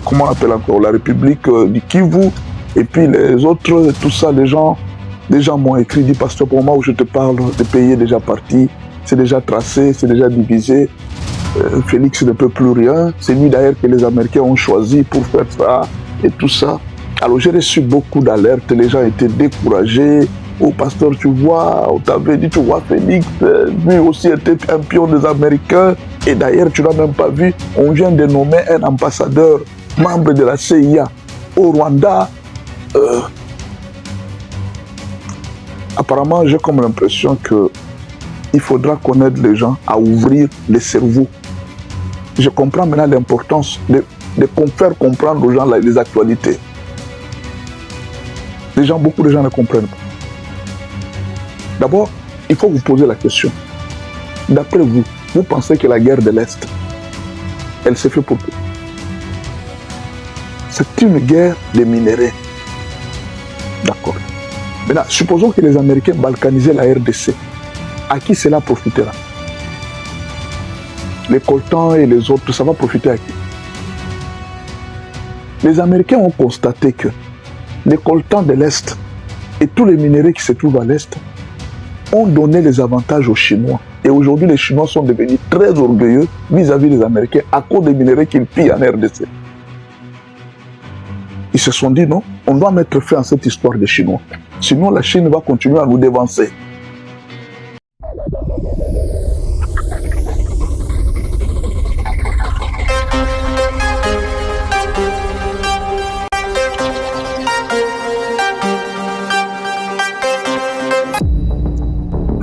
comment on appelle encore, la République du Kivu, et puis les autres, tout ça, les gens m'ont écrit, dit pasteur, pour moi où je te parle, le pays est déjà parti, c'est déjà tracé, c'est déjà divisé. Félix ne peut plus rien. C'est lui d'ailleurs que les Américains ont choisi pour faire ça et tout ça. Alors j'ai reçu beaucoup d'alertes, les gens étaient découragés. Oh pasteur, tu vois, on t'avait dit, tu vois, Félix, lui aussi était un pion des Américains. Et d'ailleurs, tu n'as même pas vu, on vient de nommer un ambassadeur, membre de la CIA au Rwanda. Apparemment, j'ai comme l'impression qu'il faudra qu'on aide les gens à ouvrir les cerveaux. Je comprends maintenant l'importance de faire comprendre aux gens les actualités. Beaucoup de gens ne comprennent pas. D'abord, il faut vous poser la question. D'après vous, vous pensez que la guerre de l'Est, elle s'est faite pour quoi? C'est une guerre des minéraux. D'accord. Maintenant, supposons que les Américains balkanisaient la RDC. À qui cela profitera? Les coltans et les autres, ça va profiter à qui? Les Américains ont constaté que les coltans de l'Est et tous les minéraux qui se trouvent à l'Est ont donné les avantages aux Chinois. Et aujourd'hui, les Chinois sont devenus très orgueilleux vis-à-vis des Américains à cause des minéraux qu'ils pillent en RDC. Ils se sont dit, non, on doit mettre fin à cette histoire des Chinois. Sinon, la Chine va continuer à nous dévancer.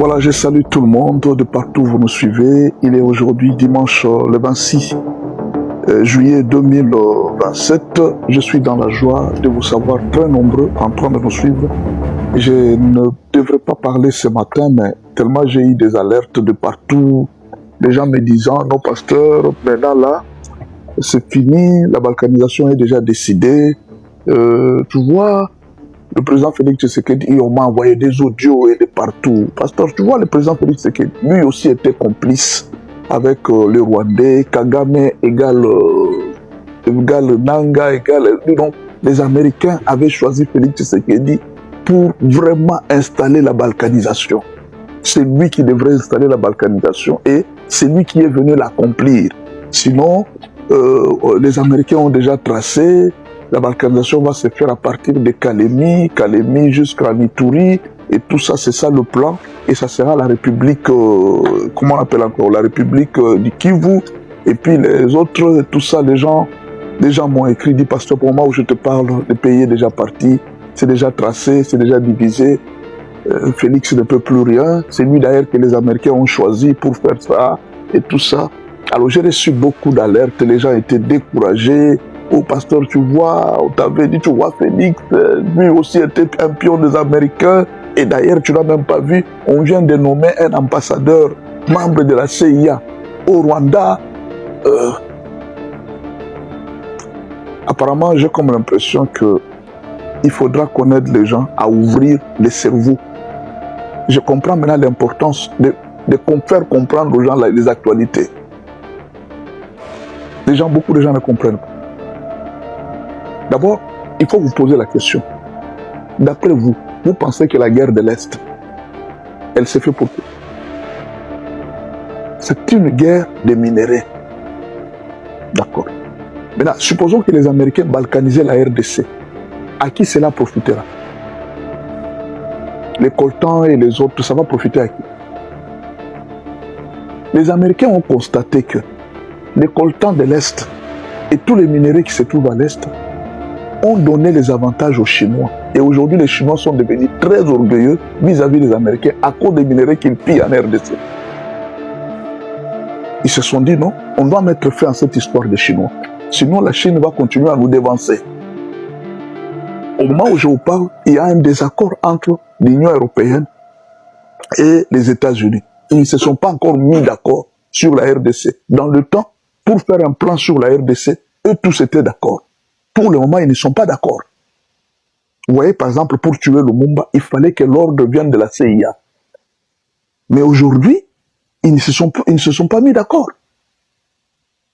Voilà, je salue tout le monde de partout où vous nous suivez. Il est aujourd'hui dimanche le 26 juillet 2027. Je suis dans la joie de vous savoir très nombreux en train de nous suivre. Je ne devrais pas parler ce matin, mais tellement j'ai eu des alertes de partout. Des gens me disant, non pasteur, maintenant là, c'est fini, la balkanisation est déjà décidée. Tu vois, le président Félix Tshisekedi, on m'a envoyé des audios et de partout. Pasteur, tu vois, le président Félix Tshisekedi, lui aussi était complice avec les Rwandais. Kagame égale Nanga égale... Donc, les Américains avaient choisi Félix Tshisekedi pour vraiment installer la balkanisation. C'est lui qui devrait installer la balkanisation et c'est lui qui est venu l'accomplir. Sinon, les Américains ont déjà tracé. La balkanisation va se faire à partir de Kalemi jusqu'à Ituri, et tout ça, c'est ça le plan, et ça sera la République, comment on appelle encore, la République du Kivu, et puis les autres, tout ça, les gens m'ont écrit, dit pasteur, pour moi où je te parle, le pays est déjà parti, c'est déjà tracé, c'est déjà divisé, Félix ne peut plus rien, c'est lui d'ailleurs que les Américains ont choisi pour faire ça, et tout ça. Alors j'ai reçu beaucoup d'alertes, les gens étaient découragés. Oh pasteur, tu vois, on t'avait dit, tu vois, Félix, lui aussi était un pion des Américains. Et d'ailleurs, tu n'as même pas vu, on vient de nommer un ambassadeur, membre de la CIA au Rwanda. Apparemment, j'ai comme l'impression qu'il faudra qu'on aide les gens à ouvrir les cerveaux. Je comprends maintenant l'importance de faire comprendre aux gens les actualités. Beaucoup de gens ne comprennent pas. D'abord, il faut vous poser la question. D'après vous, vous pensez que la guerre de l'Est, elle s'est faite pour quoi? C'est une guerre des minéraux. D'accord. Maintenant, supposons que les Américains balkanisaient la RDC. À qui cela profitera? Les coltans et les autres, ça va profiter à qui? Les Américains ont constaté que les coltans de l'Est et tous les minéraux qui se trouvent à l'Est ont donné les avantages aux Chinois. Et aujourd'hui, les Chinois sont devenus très orgueilleux vis-à-vis des Américains à cause des minéraux qu'ils pillent en RDC. Ils se sont dit, non, on doit mettre fin à cette histoire des Chinois. Sinon, la Chine va continuer à nous dévancer. Au moment où je vous parle, il y a un désaccord entre l'Union européenne et les États-Unis. Ils ne se sont pas encore mis d'accord sur la RDC. Dans le temps, pour faire un plan sur la RDC, eux tous étaient d'accord. Pour le moment, ils ne sont pas d'accord. Vous voyez, par exemple, pour tuer Lumumba, il fallait que l'ordre vienne de la CIA. Mais aujourd'hui, ils ne se sont pas mis d'accord.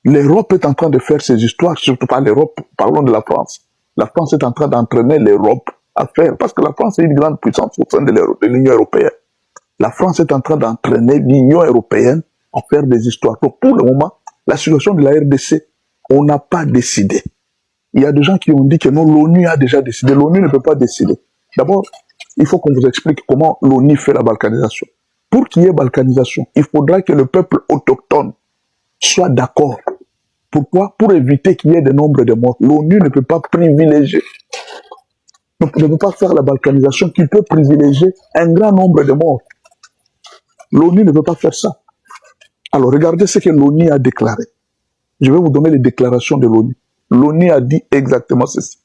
L'Europe est en train de faire ses histoires, surtout pas l'Europe, parlons de la France. La France est en train d'entraîner l'Europe à faire, parce que la France est une grande puissance au sein de l'Union européenne. La France est en train d'entraîner l'Union européenne à faire des histoires. Donc pour le moment, la situation de la RDC, on n'a pas décidé. Il y a des gens qui ont dit que non, l'ONU a déjà décidé. L'ONU ne peut pas décider. D'abord, il faut qu'on vous explique comment l'ONU fait la balkanisation. Pour qu'il y ait balkanisation, il faudra que le peuple autochtone soit d'accord. Pourquoi? Pour éviter qu'il y ait des nombres de morts. L'ONU ne peut pas privilégier. Donc, ne peut pas faire la balkanisation qui peut privilégier un grand nombre de morts. L'ONU ne peut pas faire ça. Alors, regardez ce que l'ONU a déclaré. Je vais vous donner les déclarations de l'ONU. L'ONU a dit exactement ceci.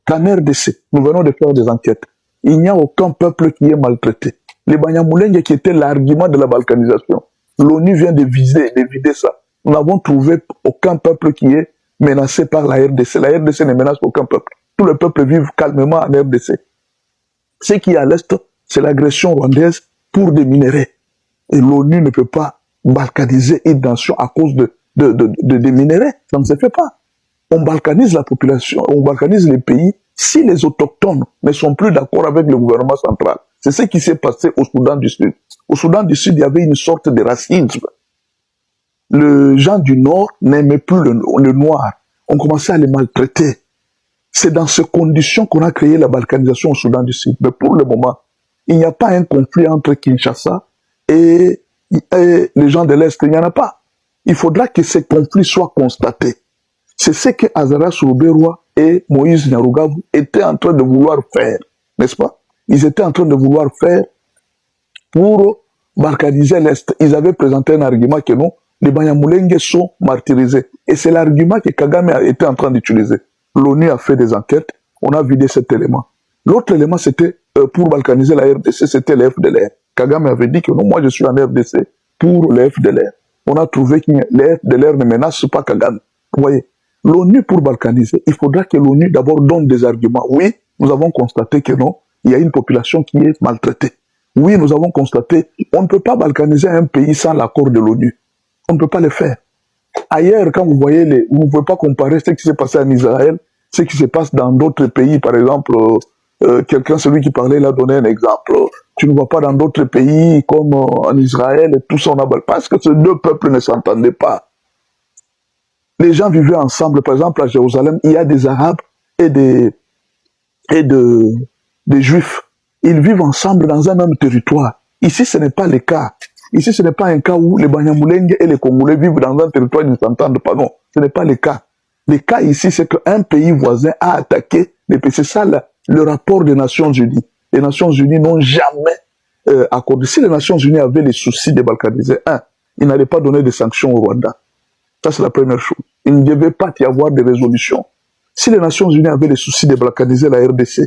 Qu'en RDC, nous venons de faire des enquêtes. Il n'y a aucun peuple qui est maltraité. Les Banyamulenge qui étaient l'argument de la balkanisation, l'ONU vient de vider ça. Nous n'avons trouvé aucun peuple qui est menacé par la RDC. La RDC ne menace aucun peuple. Tous les peuples vivent calmement en RDC. Ce qui est à l'Est, c'est l'agression rwandaise pour des minéraux. Et l'ONU ne peut pas balkaniser une nation à cause des minéraux. Ça ne se fait pas. On balkanise la population, on balkanise les pays si les autochtones ne sont plus d'accord avec le gouvernement central. C'est ce qui s'est passé au Soudan du Sud. Au Soudan du Sud, il y avait une sorte de racisme. Les gens du Nord n'aimaient plus le Noir. On commençait à les maltraiter. C'est dans ces conditions qu'on a créé la balkanisation au Soudan du Sud. Mais pour le moment, il n'y a pas un conflit entre Kinshasa et les gens de l'Est. Il n'y en a pas. Il faudra que ces conflits soient constatés. C'est ce que Azara Sourouberwa et Moïse Nyarugabo étaient en train de vouloir faire, n'est-ce pas? Ils étaient en train de vouloir faire pour balkaniser l'Est. Ils avaient présenté un argument que non, les Banyamulenge sont martyrisés. Et c'est l'argument que Kagame a été en train d'utiliser. L'ONU a fait des enquêtes, on a vidé cet élément. L'autre élément, c'était pour balkaniser la RDC, c'était les FDLR. Kagame avait dit que non, moi je suis en RDC pour les FDLR. On a trouvé que les FDLR ne menacent pas Kagame. Vous voyez, l'ONU pour balkaniser, il faudra que l'ONU d'abord donne des arguments. Oui, nous avons constaté que non, il y a une population qui est maltraitée. Oui, nous avons constaté, on ne peut pas balkaniser un pays sans l'accord de l'ONU. On ne peut pas le faire. Ailleurs, quand vous voyez, vous ne pouvez pas comparer ce qui s'est passé en Israël, ce qui se passe dans d'autres pays. Par exemple, celui qui parlait, il a donné un exemple. Tu ne vois pas dans d'autres pays comme en Israël et tout ça, parce que ces deux peuples ne s'entendaient pas. Les gens vivaient ensemble. Par exemple, à Jérusalem, il y a des Arabes et des Juifs. Ils vivent ensemble dans un même territoire. Ici, ce n'est pas le cas. Ici, ce n'est pas un cas où les Banyamulenge et les Congolais vivent dans un territoire et ne s'entendent pas. Non, ce n'est pas le cas. Le cas ici, c'est qu'un pays voisin a attaqué les pays. C'est ça le rapport des Nations Unies. Les Nations Unies n'ont jamais accordé. Si les Nations Unies avaient les soucis de balkaniser, ils n'allaient pas donner des sanctions au Rwanda. Ça, c'est la première chose. Il ne devait pas y avoir de résolution. Si les Nations Unies avaient les soucis de balkaniser la RDC,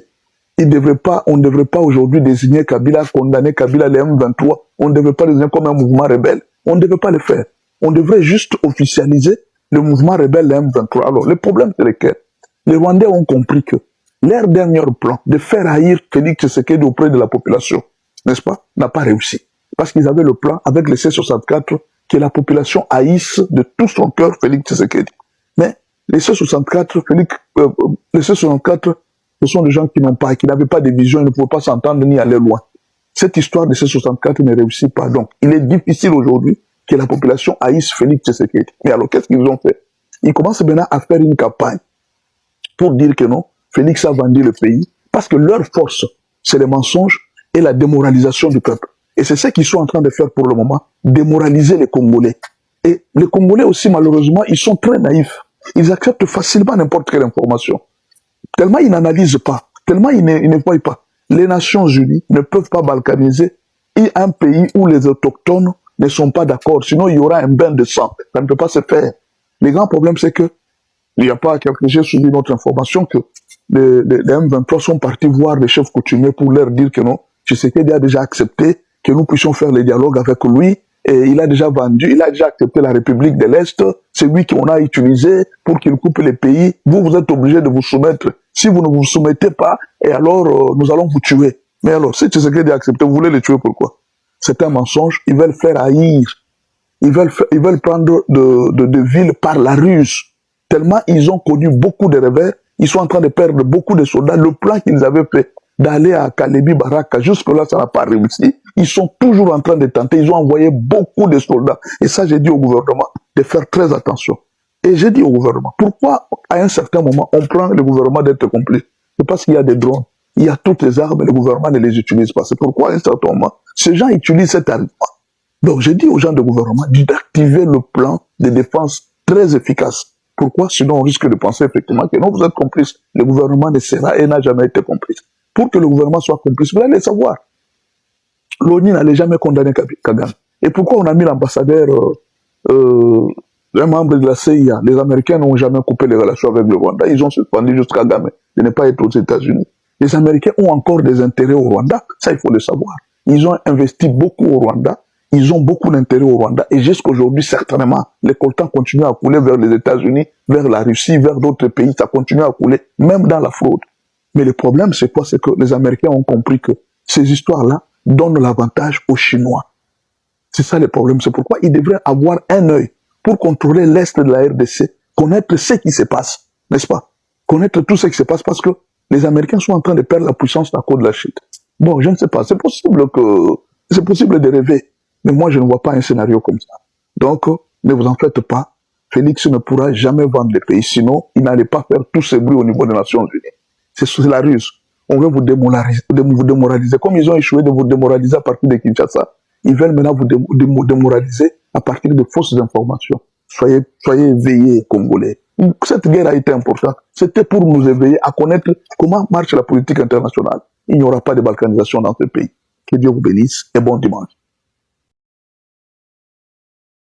on ne devrait pas aujourd'hui désigner Kabila, condamner Kabila, les M23. On ne devrait pas le désigner comme un mouvement rebelle. On ne devait pas le faire. On devrait juste officialiser le mouvement rebelle, les M23. Alors, le problème, c'est lequel? Les Rwandais ont compris que leur dernier plan de faire haïr Félix Tshisekedi auprès de la population, n'est-ce pas, n'a pas réussi. Parce qu'ils avaient le plan avec les C64 que la population haïsse de tout son cœur Félix Tshisekedi. Mais les C64, les C64, ce sont des gens qui n'avaient pas de vision, ils ne pouvaient pas s'entendre ni aller loin. Cette histoire de C64 ne réussit pas. Donc, il est difficile aujourd'hui que la population haïsse Félix Tshisekedi. Mais alors, qu'est-ce qu'ils ont fait? Ils commencent maintenant à faire une campagne pour dire que non, Félix a vendu le pays, parce que leur force, c'est les mensonges et la démoralisation du peuple. Et c'est ce qu'ils sont en train de faire pour le moment, démoraliser les Congolais. Et les Congolais aussi, malheureusement, ils sont très naïfs. Ils acceptent facilement n'importe quelle information. Tellement ils n'analysent pas, tellement ils ne voient pas. Les Nations Unies ne peuvent pas balkaniser un pays où les autochtones ne sont pas d'accord. Sinon, il y aura un bain de sang. Ça ne peut pas se faire. Le grand problème, c'est que il n'y a pas quelques jours suivi notre information que les M23 sont partis voir les chefs coutumiers pour leur dire que non, Tshisekedi a déjà accepté que nous puissions faire le dialogue avec lui. Et il a déjà vendu, il a déjà accepté la République de l'Est, c'est lui qu'on a utilisé pour qu'il coupe les pays. Vous êtes obligés de vous soumettre. Si vous ne vous soumettez pas, et alors nous allons vous tuer. Mais alors, si Tshisekedi a accepté, vous voulez le tuer pourquoi? C'est un mensonge, ils veulent faire haïr Ils veulent prendre de villes par la ruse. Tellement ils ont connu beaucoup de revers, ils sont en train de perdre beaucoup de soldats. Le plan qu'ils avaient fait d'aller à Kalebi Baraka, jusque-là, ça n'a pas réussi. Ils sont toujours en train de tenter. Ils ont envoyé beaucoup de soldats. Et ça, j'ai dit au gouvernement de faire très attention. Et j'ai dit au gouvernement, pourquoi à un certain moment, on prend le gouvernement d'être complice? C'est parce qu'il y a des drones, il y a toutes les armes, et le gouvernement ne les utilise pas. C'est pourquoi à un certain moment, ces gens utilisent cet argument. Donc j'ai dit aux gens du gouvernement d'activer le plan de défense très efficace. Pourquoi? Sinon on risque de penser effectivement que non, vous êtes complice. Le gouvernement ne sera et n'a jamais été complice. Pour que le gouvernement soit complice, vous allez savoir. L'ONU n'allait jamais condamner Kagame. Et pourquoi on a mis l'ambassadeur, un membre de la CIA? Les Américains n'ont jamais coupé les relations avec le Rwanda. Ils ont suspendu juste Kagame de ne pas être aux États-Unis. Les Américains ont encore des intérêts au Rwanda. Ça, il faut le savoir. Ils ont investi beaucoup au Rwanda. Ils ont beaucoup d'intérêt au Rwanda. Et jusqu'aujourd'hui, certainement, les coltans continuent à couler vers les États-Unis, vers la Russie, vers d'autres pays. Ça continue à couler, même dans la fraude. Mais le problème, c'est quoi? C'est que les Américains ont compris que ces histoires-là donnent l'avantage aux Chinois. C'est ça le problème. C'est pourquoi ils devraient avoir un œil pour contrôler l'Est de la RDC, connaître ce qui se passe, n'est-ce pas? Connaître tout ce qui se passe parce que les Américains sont en train de perdre la puissance à cause de la chute. Bon, je ne sais pas. C'est possible de rêver. Mais moi, je ne vois pas un scénario comme ça. Donc, ne vous en faites pas. Félix ne pourra jamais vendre le pays. Sinon, il n'allait pas faire tout ce bruit au niveau des Nations Unies. C'est la ruse. On veut vous démoraliser. Comme ils ont échoué de vous démoraliser à partir de Kinshasa, ils veulent maintenant vous démoraliser à partir de fausses informations. Soyez éveillés, Congolais. Cette guerre a été importante. C'était pour nous éveiller à connaître comment marche la politique internationale. Il n'y aura pas de balkanisation dans ce pays. Que Dieu vous bénisse et bon dimanche.